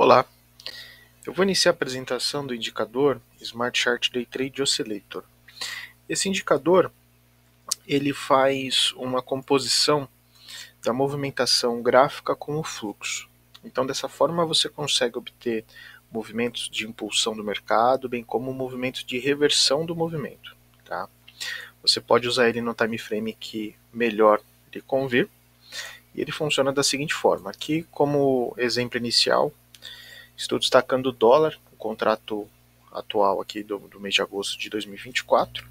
Olá, eu vou iniciar a apresentação do indicador Smart Chart Day Trade Oscillator. Esse indicador ele faz uma composição da movimentação gráfica com o fluxo. Então, dessa forma, você consegue obter movimentos de impulsão do mercado, bem como movimentos de reversão do movimento. Tá? Você pode usar ele no time frame que melhor lhe convir. E ele funciona da seguinte forma. Aqui, como exemplo inicial, estou destacando o dólar, o contrato atual aqui do mês de agosto de 2024.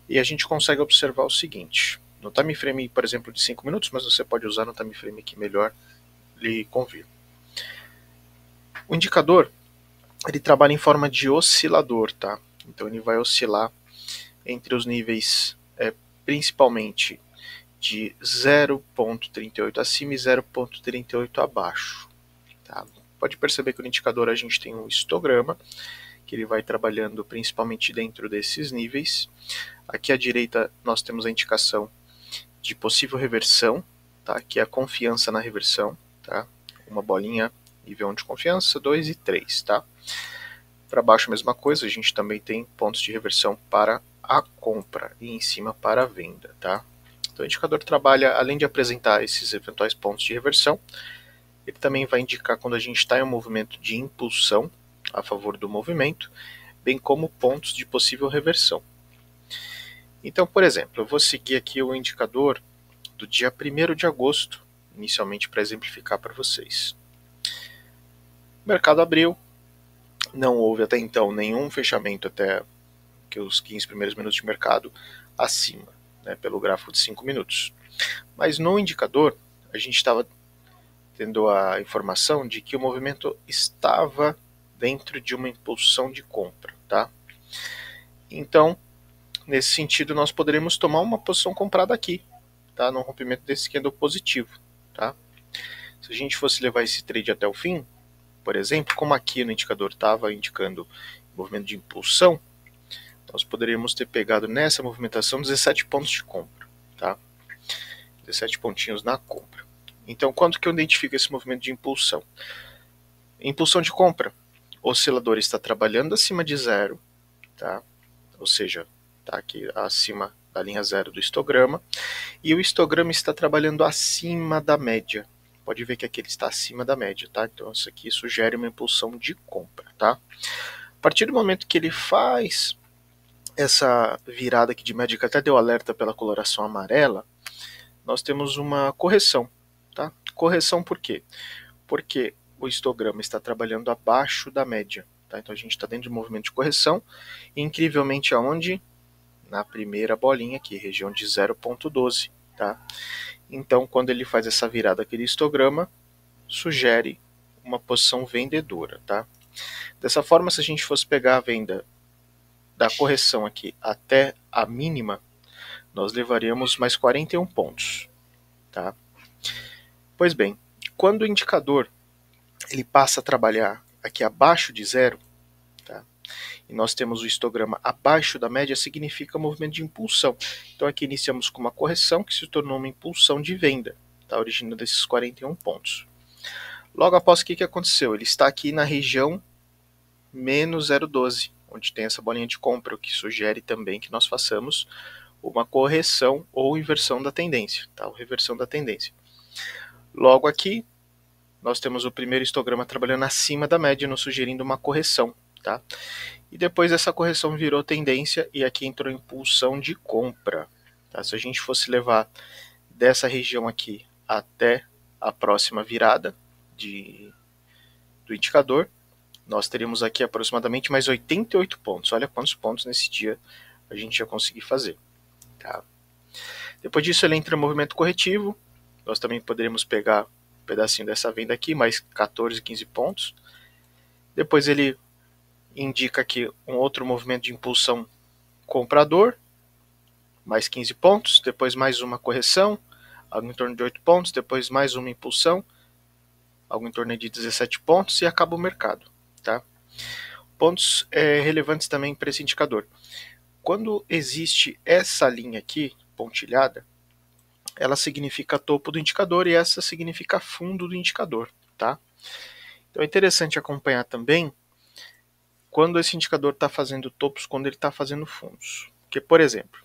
E a gente consegue observar o seguinte. No time frame, por exemplo, de 5 minutos, mas você pode usar no time frame que melhor lhe convir. O indicador, ele trabalha em forma de oscilador, tá? Então ele vai oscilar entre os níveis principalmente de 0,38 acima e 0,38 abaixo. Tá? Pode perceber que no indicador a gente tem um histograma, que ele vai trabalhando principalmente dentro desses níveis. Aqui à direita nós temos a indicação de possível reversão, tá? Que é a confiança na reversão. Tá? Uma bolinha, nível 1 de confiança, 2 e 3. Tá? Para baixo a mesma coisa, a gente também tem pontos de reversão para a compra e em cima para a venda. Tá? Então o indicador trabalha, além de apresentar esses eventuais pontos de reversão, ele também vai indicar quando a gente está em um movimento de impulsão a favor do movimento, bem como pontos de possível reversão. Então, por exemplo, eu vou seguir aqui o indicador do dia 1º de agosto, inicialmente para exemplificar para vocês. O mercado abriu, não houve até então nenhum fechamento até que os 15 primeiros minutos de mercado acima, né, pelo gráfico de 5 minutos. Mas no indicador, a gente estava tendo a informação de que o movimento estava dentro de uma impulsão de compra. Tá? Então, nesse sentido, nós poderemos tomar uma posição comprada aqui, tá? No rompimento desse candle positivo. Tá? Se a gente fosse levar esse trade até o fim, por exemplo, como aqui no indicador estava indicando movimento de impulsão, nós poderíamos ter pegado nessa movimentação 17 pontos de compra. Tá? 17 pontinhos na compra. Então, quando que eu identifico esse movimento de impulsão? Impulsão de compra. O oscilador está trabalhando acima de zero, tá? Ou seja, está aqui acima da linha zero do histograma, e o histograma está trabalhando acima da média. Pode ver que aqui ele está acima da média, tá? Então isso aqui sugere uma impulsão de compra, tá? A partir do momento que ele faz essa virada aqui de média, que até deu alerta pela coloração amarela, nós temos uma correção, tá? Correção por quê? Porque o histograma está trabalhando abaixo da média, tá? Então a gente está dentro de um movimento de correção, e incrivelmente aonde? Na primeira bolinha aqui, região de 0,12, tá? Então, quando ele faz essa virada aqui de histograma, sugere uma posição vendedora, tá? Dessa forma, se a gente fosse pegar a venda da correção aqui até a mínima, nós levaríamos mais 41 pontos, tá? Pois bem, quando o indicador ele passa a trabalhar aqui abaixo de zero, tá? E nós temos o histograma abaixo da média, significa movimento de impulsão. Então aqui iniciamos com uma correção que se tornou uma impulsão de venda, tá? Originando esses 41 pontos. Logo após, o que aconteceu? Ele está aqui na região menos 0,12, onde tem essa bolinha de compra, o que sugere também que nós façamos uma correção ou inversão da tendência, tá? Ou reversão da tendência. Logo aqui, nós temos o primeiro histograma trabalhando acima da média, nos sugerindo uma correção, tá? E depois essa correção virou tendência e aqui entrou impulsão de compra. Tá? Se a gente fosse levar dessa região aqui até a próxima virada do indicador, nós teríamos aqui aproximadamente mais 88 pontos. Olha quantos pontos nesse dia a gente já conseguiu fazer. Tá? Depois disso ele entra em movimento corretivo. Nós também poderíamos pegar um pedacinho dessa venda aqui, mais 14, 15 pontos. Depois ele indica aqui um outro movimento de impulsão comprador, mais 15 pontos, depois mais uma correção, algo em torno de 8 pontos, depois mais uma impulsão, algo em torno de 17 pontos e acaba o mercado. Tá? Pontos relevantes também para esse indicador. Quando existe essa linha aqui, pontilhada, ela significa topo do indicador e essa significa fundo do indicador. Tá? Então é interessante acompanhar também quando esse indicador está fazendo topos, quando ele está fazendo fundos. Porque, por exemplo,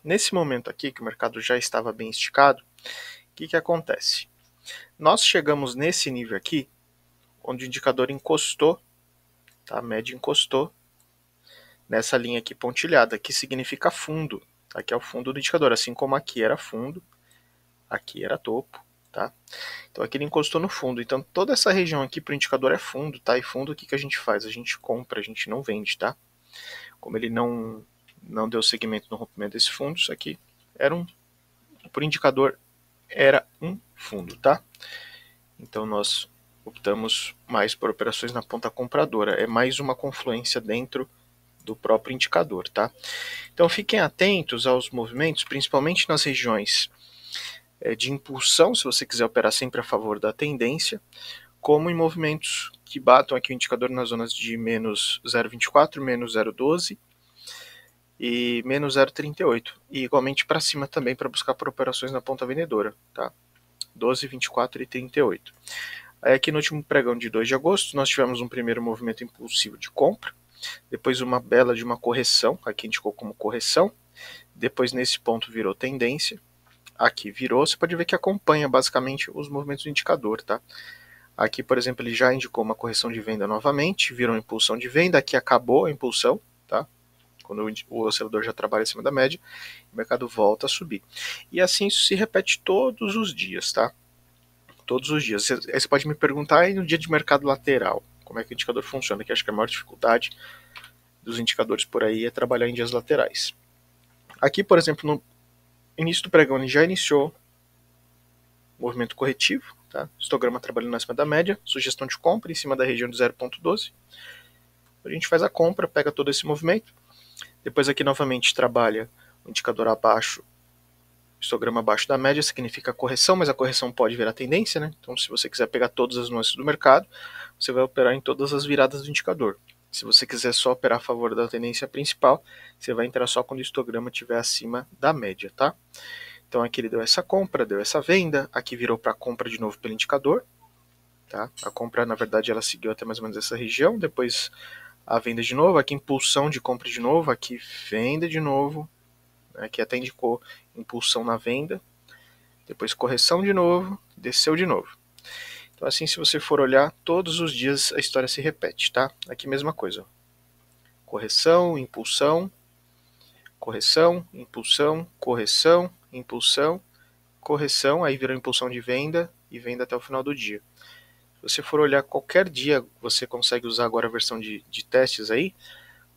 nesse momento aqui, que o mercado já estava bem esticado, o que acontece? Nós chegamos nesse nível aqui, onde o indicador encostou, tá? A média encostou nessa linha aqui pontilhada, que significa fundo. Aqui é o fundo do indicador, assim como aqui era fundo, aqui era topo, tá? Então aqui ele encostou no fundo. Então toda essa região aqui para o indicador é fundo, tá? E fundo o que a gente faz? A gente compra, a gente não vende, tá? Como ele não deu segmento no rompimento desse fundo, isso aqui era por indicador era um fundo, tá? Então nós optamos mais por operações na ponta compradora. É mais uma confluência dentro do próprio indicador, tá? Então fiquem atentos aos movimentos, principalmente nas regiões de impulsão, se você quiser operar sempre a favor da tendência, como em movimentos que batam aqui o indicador nas zonas de menos 0,24, menos 0,12 e menos 0,38. E igualmente para cima também para buscar por operações na ponta vendedora, tá? 12, 24 e 38. Aí aqui no último pregão de 2 de agosto, nós tivemos um primeiro movimento impulsivo de compra, depois uma bela de uma correção, aqui indicou como correção, depois nesse ponto virou tendência, aqui virou, você pode ver que acompanha basicamente os movimentos do indicador, tá? Aqui, por exemplo, ele já indicou uma correção de venda novamente, virou impulsão de venda, aqui acabou a impulsão, tá? Quando o oscilador já trabalha acima da média, o mercado volta a subir. E assim isso se repete todos os dias, tá? Todos os dias. Você pode me perguntar, e no dia de mercado lateral, como é que o indicador funciona? Que acho que a maior dificuldade dos indicadores por aí é trabalhar em dias laterais. Aqui, por exemplo, no início do pregão, ele já iniciou movimento corretivo, tá? Histograma trabalhando acima da média, sugestão de compra em cima da região de 0,12. A gente faz a compra, pega todo esse movimento, depois aqui novamente trabalha o indicador abaixo, histograma abaixo da média, significa correção, mas a correção pode virar tendência, né? Então se você quiser pegar todas as nuances do mercado, você vai operar em todas as viradas do indicador. Se você quiser só operar a favor da tendência principal, você vai entrar só quando o histograma estiver acima da média, tá? Então aqui ele deu essa compra, deu essa venda, aqui virou para compra de novo pelo indicador, tá? A compra, na verdade, ela seguiu até mais ou menos essa região, depois a venda de novo, aqui impulsão de compra de novo, aqui venda de novo, aqui até indicou impulsão na venda, depois correção de novo, desceu de novo. Então assim, se você for olhar, todos os dias a história se repete, tá? Aqui mesma coisa, correção, impulsão, correção, impulsão, correção, impulsão, correção, aí virou impulsão de venda e venda até o final do dia. Se você for olhar qualquer dia, você consegue usar agora a versão de testes aí,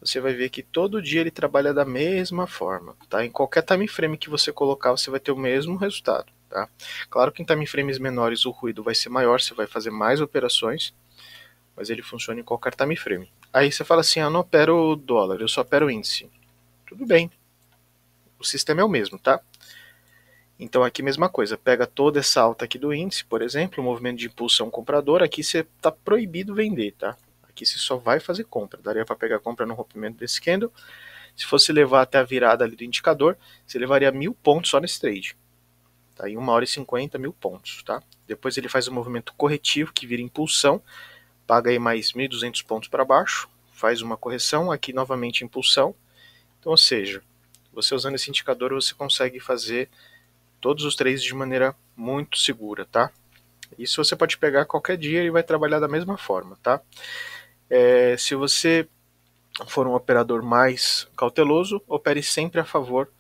você vai ver que todo dia ele trabalha da mesma forma, tá? Em qualquer time frame que você colocar, você vai ter o mesmo resultado, tá? Claro que em time frames menores o ruído vai ser maior, você vai fazer mais operações, mas ele funciona em qualquer time frame. Aí você fala assim, eu não opero dólar, eu só opero índice. Tudo bem, o sistema é o mesmo, tá? Então aqui mesma coisa, pega toda essa alta aqui do índice, por exemplo, o movimento de impulsão comprador, aqui você está proibido vender, tá? Aqui você só vai fazer compra, daria para pegar compra no rompimento desse candle. Se fosse levar até a virada ali do indicador, você levaria 1000 pontos só nesse trade. Tá? Em 1h50, 1000 pontos, tá? Depois ele faz um movimento corretivo que vira impulsão, paga aí mais 1200 pontos para baixo, faz uma correção, aqui novamente impulsão. Então, ou seja, você usando esse indicador você consegue fazer todos os trades de maneira muito segura, tá? Isso você pode pegar qualquer dia e vai trabalhar da mesma forma, tá? Se você for um operador mais cauteloso, opere sempre a favor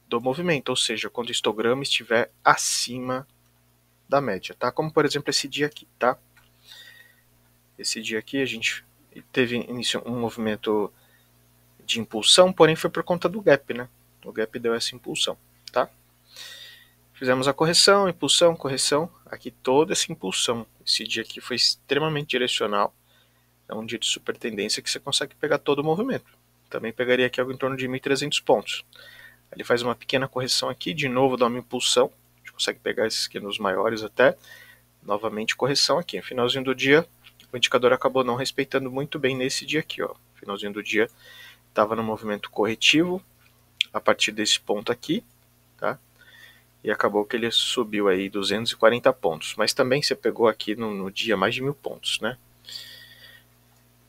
do movimento, ou seja, quando o histograma estiver acima da média, tá? Como por exemplo esse dia aqui, tá? Esse dia aqui a gente teve início um movimento de impulsão, porém foi por conta do gap, né? O gap deu essa impulsão, tá? Fizemos a correção, impulsão, correção. Aqui toda essa impulsão. Esse dia aqui foi extremamente direcional. É um dia de super tendência que você consegue pegar todo o movimento. Também pegaria aqui algo em torno de 1.300 pontos. Ele faz uma pequena correção aqui, de novo dá uma impulsão. A gente consegue pegar esses quinos maiores até. Novamente correção aqui. No finalzinho do dia, o indicador acabou não respeitando muito bem nesse dia aqui. Ó. Finalzinho do dia estava no movimento corretivo a partir desse ponto aqui. Tá? e acabou que ele subiu aí 240 pontos, mas também você pegou aqui no dia mais de 1000 pontos, né?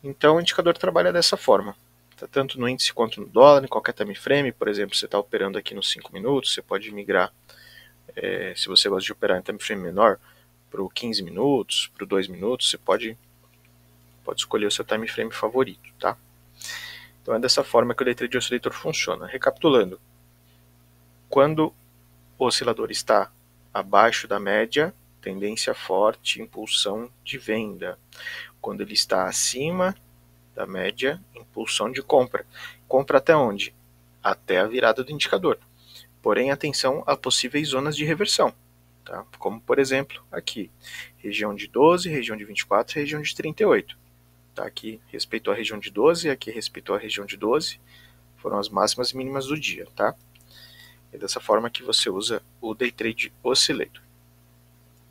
Então o indicador trabalha dessa forma, tá? Tanto no índice quanto no dólar, em qualquer time frame. Por exemplo, você está operando aqui nos 5 minutos, você pode migrar, se você gosta de operar em time frame menor, para o 15 minutos, para o 2 minutos, você pode escolher o seu time frame favorito, tá? Então é dessa forma que o Day Trade Oscillator funciona. Recapitulando, quando o oscilador está abaixo da média, tendência forte, impulsão de venda. Quando ele está acima da média, impulsão de compra. Compra até onde? Até a virada do indicador. Porém, atenção a possíveis zonas de reversão, tá? Como por exemplo aqui, região de 12, região de 24, região de 38. Tá? Aqui respeitou a região de 12, aqui respeitou a região de 12, foram as máximas e mínimas do dia. Tá? É dessa forma que você usa o Day Trade Oscillator.